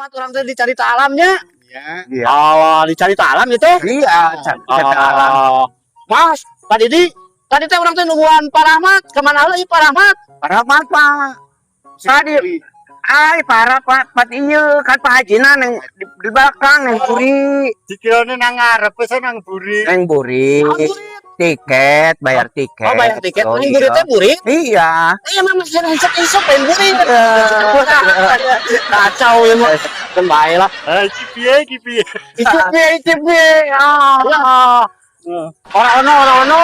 Paramat orang teh dicari ta alamnya. Iya. Oh, dicari ta alam itu? Iya, cari alam. Mas, tadi teh orang teh nungguan Paramat. Kemana lagi Paramat? Paramat Pak. Tadi Paramat ieu kan Pak Hajina nang di belakang nang buri. Dikirane nang ngarep wis nang buri. Nang buri. Tiket, bayar tiket. Oh, bayar tiket. Nang buri teh buri? Iya. Iya memang isok pengen buri. Kacau ya mah. Kembali lah. Iki piye? Icip-icip. Orang ono.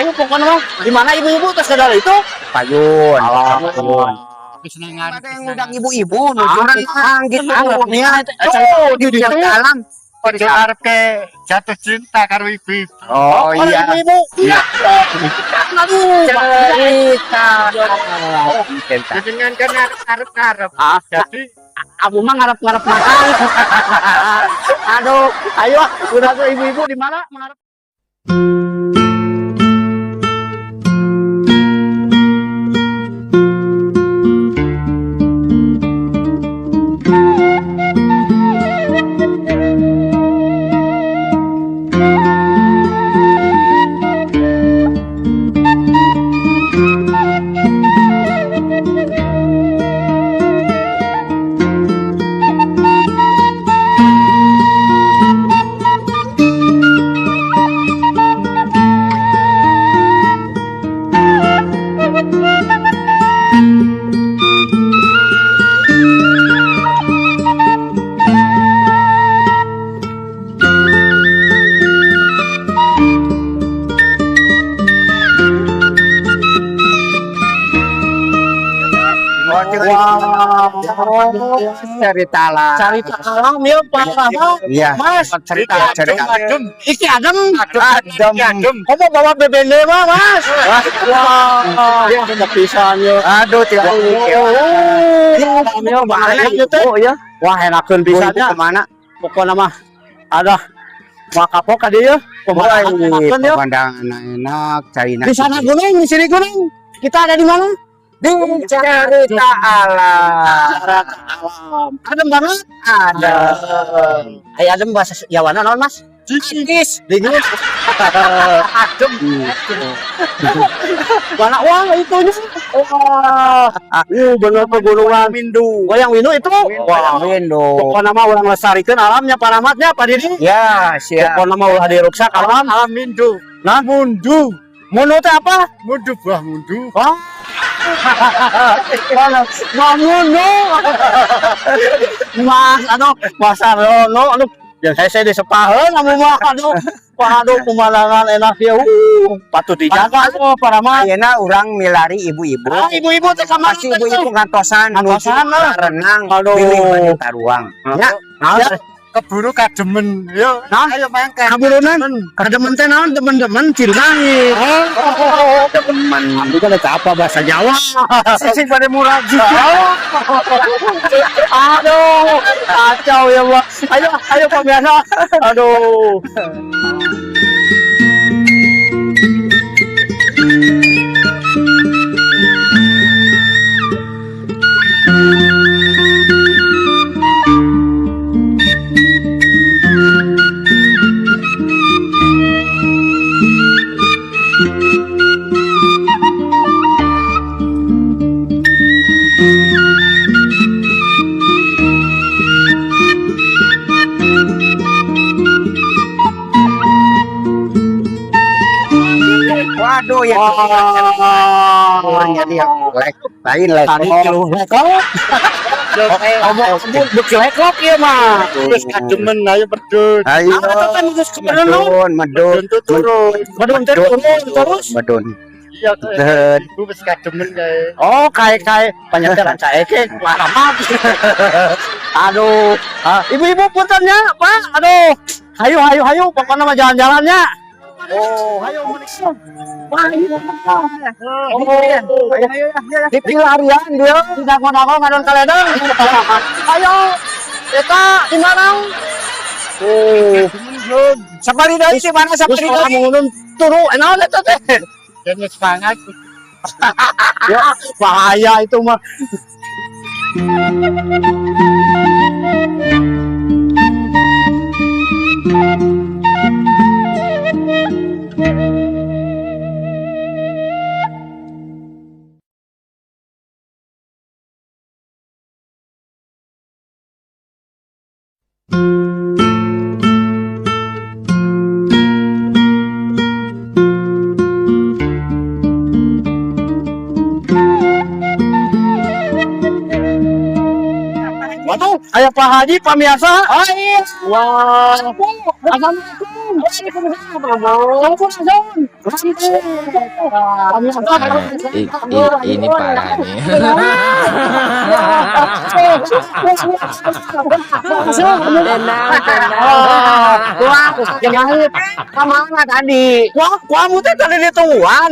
Ayo pokoknya mah. Di mana ibu-ibu terus sadar itu? Payun. Payun. Wis nang ngarep. Ada yang ngundang ibu-ibu nujuran gitu. Ya, Di dalam. Ojo arep ke jatuh cinta karo ibu. Oh iya. Ibu. Iya. Aduh. Cerita. Jenengan kan arep-arep. Jadi Abu mah ngarep-ngarep makan. Aduh, ayo udah tuh ibu-ibu di mana ngarep. Cerita lah. Cari alam ya Pak Rahmat. Iya. Mas, Cerita. iki adem. Adem. Kamu bawa bebende mah, Mas. Wah, dia ada pisan yo. Aduh, tidak. Yo bahaya teh. Oh ya. Wah, enakeun pisannya. Kemana? Pokona mah ada makapok ka dieu. Pemandangan enak, cari Di sana gunung, di sini gunung. Kita ada di mana? di cerita alam. Adem banget. Ada. Ay adem bahasa Jawana naon, Mas? Cikis. Dingin. Adem. Mana wah itunya. Wah. Bener pegunungan Mindu. Wayang Windu itu. Wah, Mindu. Pokoknya mah ulah ngelestarikan alamnya Paramatnya Pak Didi. Ya, siap. Pokoknya mah ulah diruksak alam. alam Mindu. Nah, mundu. Mundu teh apa? Mundu buah mundu. Wah. Mau mundu. Mas, aduh, Mas Arno, aduh. Yang saya disepaheun anu mah aduh. Waduh, pemandangan enak ya. Patut dijaga tuh Paramat. Ayeuna urang milari ibu-ibu. Ah, ibu-ibu teh kamar Masih ibu-ibu ngantosan Ngantosan lah. renang. Aduh. Pilih wanita ruang. Ya, Ya, Keburu kademen. Yo, nah, ayo mangkat. kaburunan. Kademen teh naon teman-teman cintai. teman. Itu kan apa bahasa Jawa? Sisi pada murah Aduh, kacau ya, Pak. Ayo pemirsa. Aduh. Waduh ya. Orangnya dia lain lek. Tadi kilo lekok. Lekok ya mah. Terus kademen ayo pedut. Ayo. Kan terus keberenung. Medun. Medun teh turun terus. Medun. Iya, Dan ibu wis kademen kae. Oh, kayak penyeteran caeke Paramat. Aduh, ibu-ibu puntennya, Pak. Aduh. Hayu, pokoknya mah jalan-jalannya. Oh, hayo menikah. Wah, ini di pelarian dia tidak mau ngadon kaledang. Ayo, kita di mana? Oh, Sapari dari si mana sapari terus dari? kamu turu, enak itu teh. Jangan semangat. Ya, bahaya itu mah. Waduh, ayah Pak Haji pamiasa. Oh iya. Wah. Assalamualaikum. Ini parah nih. Wah, kemana tadi? Wah, kamu teh tadi dituan.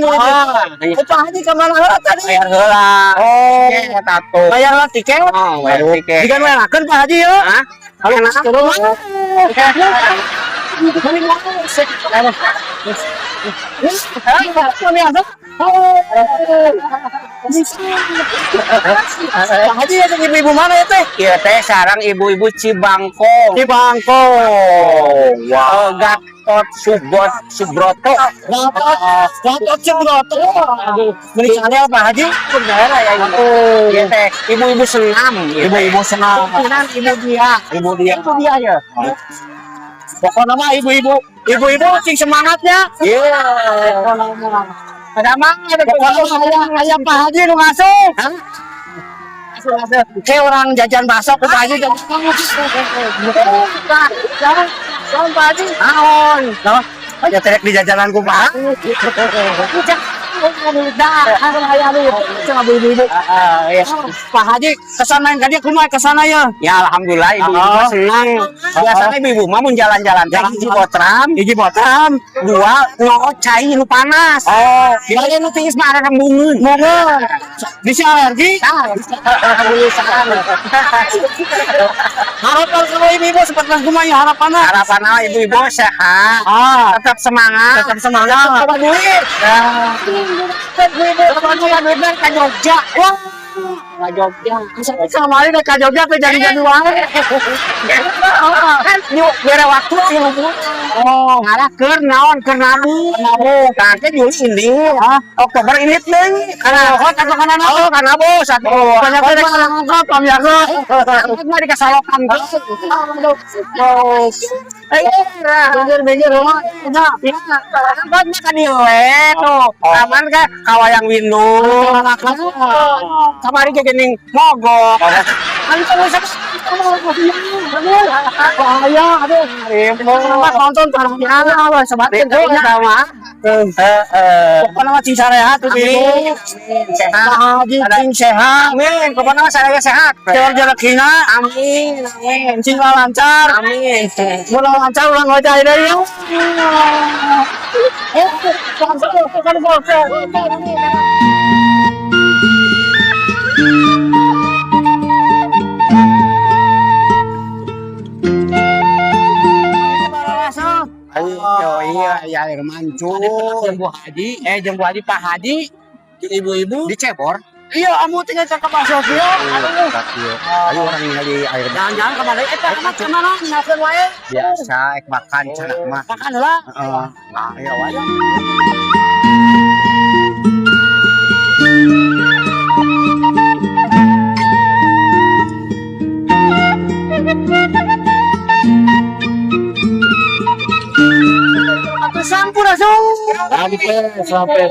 Pak Haji kemana heula tadi? Bayar heula. Oh, Tato. bayar lah tiket. Oh, bayar tiket. Jika melakukan Pak Haji ya. Hah? Kalau enak terus. Pak Haji ya ibu-ibu mana ya teh? Iya teh sarang ibu-ibu Cibangko. Di Bangko. Wow. Gatot Subroto. Gatot Subroto. Aduh, misalnya Pak Haji Daerah ya ibu. Iya teh ibu-ibu senam. ibu-ibu senang. Senam ibu dia. Ibu dia. Ibu dia ya. Pokoknya mah ibu-ibu cing semangatnya. Iya. Ada mang ada Pokoknya ayam Pak Haji lu masuk. Kayak orang jajan bakso ke Pak Haji jajan. Jangan Pak Haji. Naon? Aja terek di jajanan ku Pak. Pak Haji kesana yang tadi kumaha kesana ya? Ya alhamdulillah ibu-ibu mah senang. Biasanya ibu-ibu mah mun jalan-jalan teh hiji botram, Hiji botam. dua ngoo cai nu panas. Oh, Dia nu tiis mah ada rembungeun. moga. Bisa alergi? Harapan sama ibu-ibu seperti kumaha ya harapanna? Harapan ibu-ibu sehat, tetap semangat. Tetap semangat. Coba duit. Duit ke Jogja. Wah, ke Jogja. Sama ini ke Jogja ke jadi wae. Kan yuk bere waktu sih. Oh, Ngarah keur naon keur nabung. Kake Juli ini. Oktober ini deui. Kana hot atau kana naon? Oh, kana bos atuh. banyak orang ngangkat pamiarsa. Mah dikasalokan. Bener-bener rumah. Kan kan ieu tuh. Aman ka kawayang Windu. Kamari ge geuning mogok. Anu terus Bahaya, aduh. Nonton parahnya, sebatin sama. pokoknya mah cing sarehat tuh ibu. Sehat. Haji cing sehat. Amin. Pokoknya saya sehat. Jalan rezekina, Amin. Amin. cing lancar. Amin. Mulai lancar ulang ngojai deh yuk. Ayo iya ya air mancur. Jembu Haji Pak Haji, ibu-ibu. Di Cebor. Iya, kamu tinggal ke Pak Sofio. Ayo orang ningali air Jangan-jangan kemana? Kemana? Ngapain wae? biasa ek makan cenah mah. Makan lah. Heeh. Nah, ya wae. Sampur langsung. Sampai.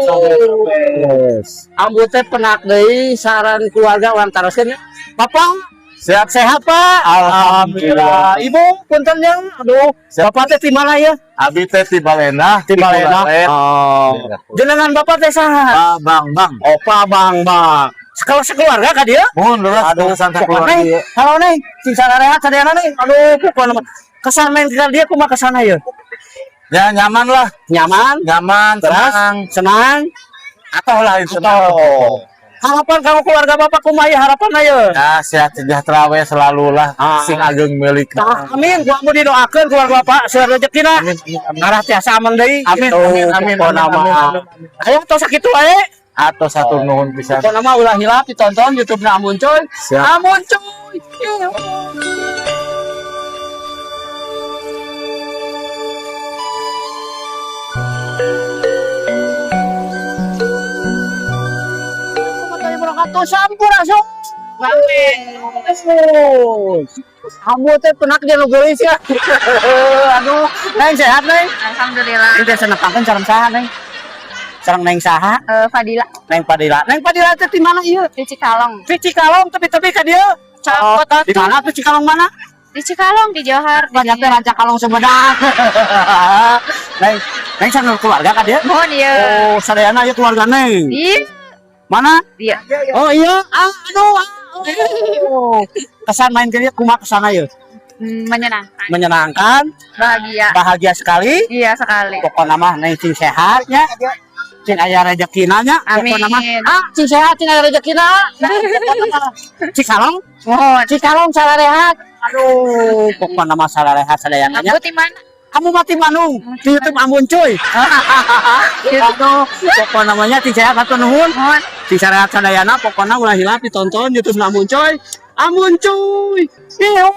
Ambu teh penak deui saran keluarga orang taroskeun ya. Bapak sehat-sehat Pak. Alhamdulillah. Ibu punten yang aduh, Bapak teh di mana ya? Abi teh ti Balena. Di Balena. Oh. Jenengan Bapak teh saha? Bang. Oh, Pak Bang. Kalau sekeluarga ka dia? Mun lurus Aduh, santai pokoknya keluarga. halo nih, cing sarehat sadayana nih. Aduh, pokoknya kesan main tinggal dia kumaha kesana ya? Ya nyaman lah, Nyaman, terus senang. atau lah itu. Harapan kamu keluarga Bapak kumaha harapan ayo? Ya sehat sejahtera we selalu lah. Sing ageng milik. Amin, gua mau didoakeun keluarga Bapak sehat rezekina. Ngarah tiasa aman deui. Amin. Ayo tos sakitu wae. Atau satu nuhun bisa. Pokona mah ulah hilap ditonton YouTube-na Amun Coy. Siap. Amun Coy. Sampur langsung. Ambu teh penak dia nu geulis ya. Aduh, Neng sehat Neng. Alhamdulillah. Ini teh senepangkeun sareng saha Neng? Sareng Neng saha? Fadila Neng Padilla. Neng Padilla teh di mana ieu? di Cikalong. Di Cikalong tepi-tepi ka dieu. Cakot Di mana tuh Cikalong mana? di Cikalong di Johar. Banyak teh Ranca Kalong Sumedang. Neng sareng keluarga ka dieu? Mohon ya. Oh, sadayana ieu keluarga Neng. Iya. Mana? Iya. Oh iya, aduh. Kesan main ke dia kumaha kesana yuk? Menyenangkan. Menyenangkan, Bahagia. bahagia sekali. Iya sekali. Pokoknya mah neng cing sehatnya, cing aya rezekina nya. Amin. Pokoknya mah cing sehat, cing aya rezekina. Cing kalong, Mohon. cing kalong salah rehat. Aduh, pokoknya mah salah rehat sadayana nya. Ambu di mana? Kamu mati manung di YouTube Ambon cuy. Aduh, pokoknya namanya cing sehat atau nuhun. Mohon. Cing sehat sadayana pokoknya ulah hilap ditonton YouTube Ambon cuy. Ambon cuy. Iyo.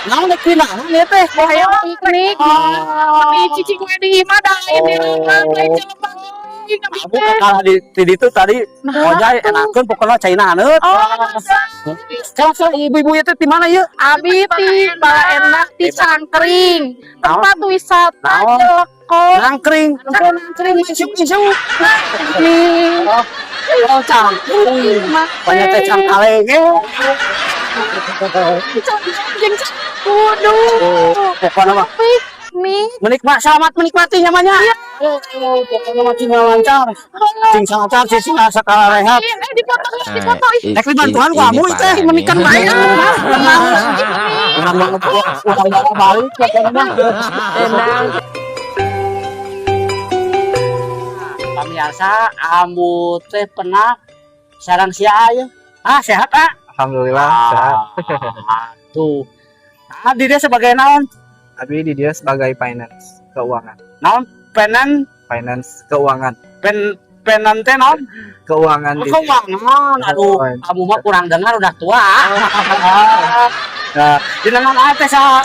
Naon dek pina, ieu teh. Ayo piknik. Di cicing wedding madain di rumah lain jelema. Aku kakak di ditu tadi ojai enakeun pokoknya caina haneut. Kalau ibu-ibu itu di mana ieu? Abi ti enak di Cangkring. Tempat wisata Naon? Jelekot. Nangkring, nangkring isuk-isuk. Oh, cangkring. Banyak teh cangkaleng. Waduh. Pokoknya mah Piknik. selamat menikmati namanya. Pokoknya mah cing lancar. Cing lancar sih sakala rehat. Dipoto. Nek bantuan ku amu teh menikan bayar. Urang balik pokoknya mah. Pemirsa, amu teh pernah sarang sia aya. Sehat, Alhamdulillah sehat. Tuh. Di dia sebagai naon? Abi di dia sebagai finance keuangan. Naon Finance keuangan. penan teh naon? Keuangan di Keuangan. Aduh, kamu mah kurang dengar udah tua. Nah, di naon teh sa?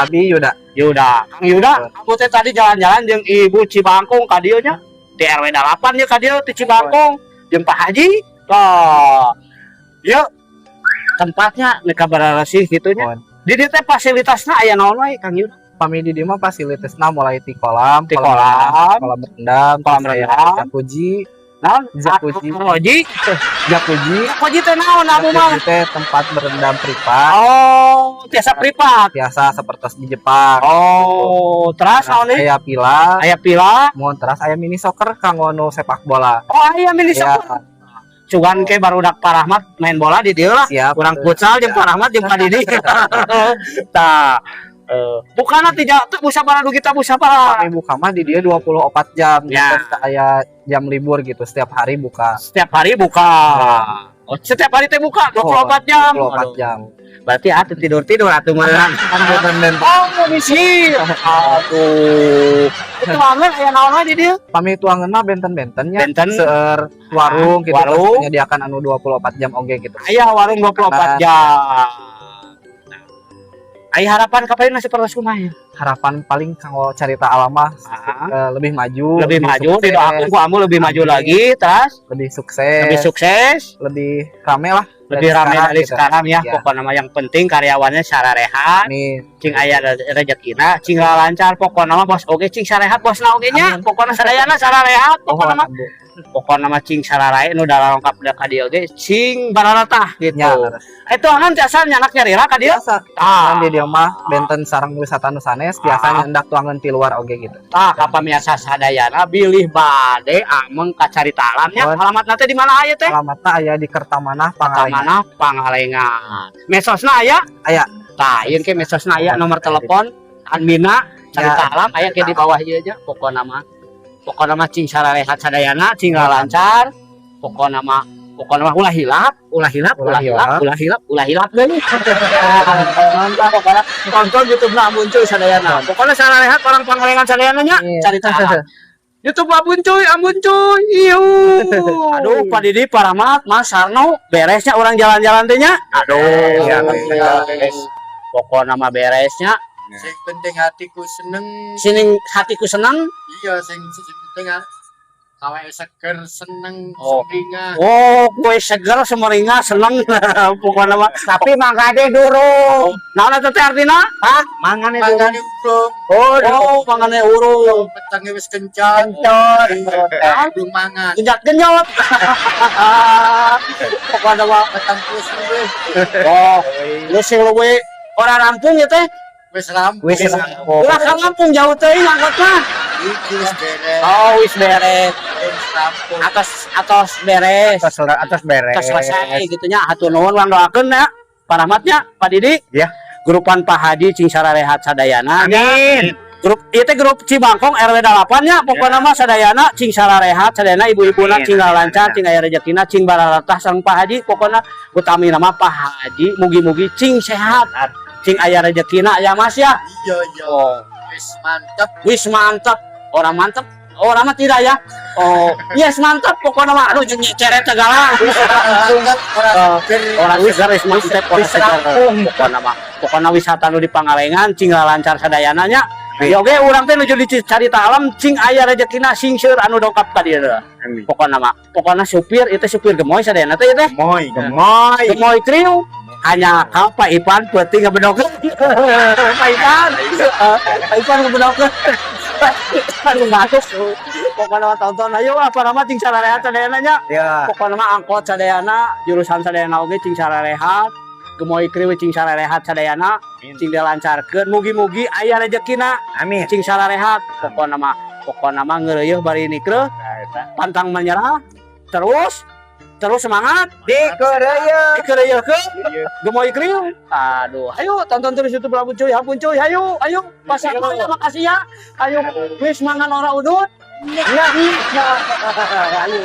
Abi Yuda. Yuda. Kang Yuda, kamu teh tadi jalan-jalan jeung Ibu Cibangkong ka dieu nya. Di RW 8 nya ka dieu di Cibangkong. Jeung Pak Haji. Tah. Yuk. Tempatnya mereka berarasi gitu nya. Di dieu teh fasilitasna aya naon wae Kang Yuda? Kami di dia mah fasilitasnya mulai di kolam, kolam berendam, jacuzzi, naon? jacuzzi, Jacuzzi teh naon amu mah? jacuzzi teh tempat berendam privat. Oh, biasa privat. Biasa seperti di Jepang. Oh, terus naon nih? Aya pila, mohon terus aya mini soccer kanggo nu sepak bola. Oh, aya mini soccer. Cuman ke barudak Pak Rahmat main bola di dieu lah. Siap. Kurang futsal jeung Pak Rahmat jeung Pak Didi. Tah. Bukanna tidak tuh musyawarah nu kita musyawarah. Kami buka mah di dia 24 jam. Ya. Terus aya jam libur gitu, setiap hari buka. Setiap hari buka. Oh, setiap hari teh buka 24 jam. 24 jam. Berarti atuh tidur-tidur atuh mah. Oh, misi. Aduh. Itu angin aya naon we di dieu? Kami tuangan mah benten-bentennya. Benten. Seueur warung gitu. Warung. Menyediakan anu 24 jam oge gitu. Aya warung 24 jam. Aya harapan kapan nasi perlas kumaha? Harapan paling kanggo carita alam mah lebih maju. Lebih maju, sukses, didoakeun ku amu lebih maju lagi, terus lebih sukses, lebih rame lah. lebih ramai dari gitu. sekarang ya. Ya. Pokoknya mah yang penting karyawannya secara rehat, Amin. cing aya rezekina, cing lancar, pokoknya mah bos oge cing sarehat bosna oge nya. Pokoknya sadayana secara rehat, pokoknya mah pokoknya mah cing sararae nu da lengkap da ka dieu ge cing bararatah gitu. Ya, Itu angan tiasa nyanak nyarira ka dieu. biasa. Ah. Di dia mah benten sareng wisata nu sanes biasanya hendak tuangan ti luar oge gitu. Tah kapamiasa sadayana bilih bade ameng ka carita alamnya. Mohon. Alamatna teh di mana aya teh? Alamatna aya di Kertamanah Pangalengan. mana Pangalengan. Mesosna aya? Aya. Tah, ieu ke mesosna aya nomor telepon adminna carita alam aya ke di bawah ieu nya. Pokona mah cing sararehat sadayana cing lancar. Pokona mah ulah hilap deui. Pokona tonton YouTube-na Ambun Cuy sadayana. Pokona sararehat orang Pangalengan sadayana nya carita alam. YouTube Ambun Cuy. Iu. Aduh, Pak Didi, Pak Rahmat, Mas Sarno, beresnya orang jalan-jalan teh nya. Aduh, Ya, beres. Pokona mah beresnya. Sing penting hatiku seneng. Sini hatiku senang. Iya, sing penting awake seger seneng Oh. sumringah. Oh, kue seger semeringa seneng. Pokona mah. Tapi mangkade durung. Naon eta teh artina? Hah? Mangane Mangane urung, Oh, pangane urung. petangnya wis kencan. Belum mangan. Genjot. Pokona mah. Petang plus luwih. Oh, lu sing luwe orang Lampung ya teh. Wis rampung. Wis Ulah ka Lampung jauh teuing angkotna. Iki wis beres. Oh, wis beres. Wis rampung. Atas beres. atas beres. Atas selesai gitunya. Hatur nuhun urang doakeun ya. Pak Rahmatnya, Pak Didi. Ya. Grupan Pak Haji cing sararehat sadayana. Amin. Grup ieu teh grup Cibangkong RW 8 nya. Pokona mah sadayana cing sararehat sadayana ibu-ibuna cing lancar, cing aya rezekina, cing bararatah sareng Pak Haji. Pokona utami nama Pak Haji mugi-mugi cing sehat. Cing aya rezekina ya Mas ya. Iya. Oh, Wis mantep. wis mantap. Orang mantap. Orang mah tidak ya. Oh, yes mantap pokona mah aduh jeung ceret segala. Mantep Orang wis garis mantep orang segar. Pokona wisata nu di Pangalengan cing lancar sadayana nya. Ya oge urang teh nuju dicarita alam cing aya rezekina sing seur anu dongkap ka dieu. Pokona supir itu supir gemoy sadayana teh teh. Gemoy trio. Hanya kau Pak Ipan penting ngebedok. Pak Ipan ngebedok. Aduh masuk. Pokona tonton ayo apa nama cing sararehat sadayana nya. Ya. Pokona mah angkot sadayana jurusan sadayana oge cing sararehat. Gemoy krieu cing sararehat sadayana cing dilancarkeun mugi-mugi aya rezekina Amin. cing sararehat. Pokona mah ngeureuh bari nikreuh pantang menyerah terus semangat dikereuyeun gemoy krieu. Aduh, ayo tonton terus YouTube Ambun Cuy, ayo pasang ya, makasih ya. Ayo wis mangan ora udut. Ya, ayo.